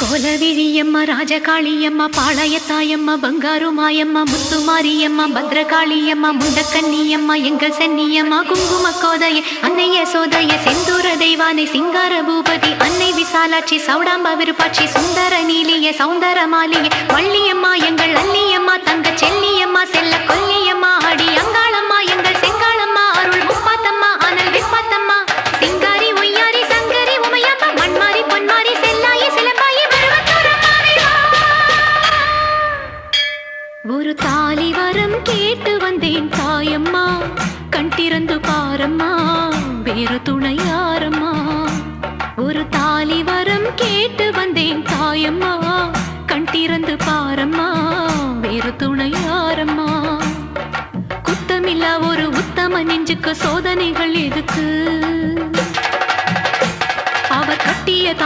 கோலவிழியம்மா ராஜகாளியம்மா பாளையத்தாயம்மா பங்காரு மாயம்மா முத்துமாரியம்மா பத்ரகாளியம்மா முண்டக்கன்னியம்மா எங்கள் சென்னியம்மா குங்கும கோதைய அன்னைய சோதைய செந்தூர தெய்வானை சிங்கார பூபதி அன்னை விசாலாட்சி சௌடாம்பா விருப்பாட்சி சுந்தர நீலிய சௌந்தர மாலிய வள்ளியம்மா எங்கள் அல்லியம்மா தங்க செல்லியம்மா செல்ல கொல்லியம்மா அடி அங்காளம்மா எங்கள் செங்காளம்மா அருள் முப்பாத்தம்மா அனல் விப்பாத்தம்மா சிங்காரி ஒய்யாரி சங்கரி உமையப்பா மண்மாரி பொன்மாரி செல்லாயி சிலம்பாயி ஒரு தாலி வரம் கேட்டு வந்தேன் தாயம்மா கண் திறந்து பாரம்மா வேறு துணையாரம்மா ஒரு தாலி வரம் கேட்டு வந்தேன் தாயம்மா கண் திறந்து பாரம்மா வேறு துணையாரம்மா குத்தமில்லா ஒரு உத்தம நெஞ்சுக்கு சோதனைகள் எதுக்கு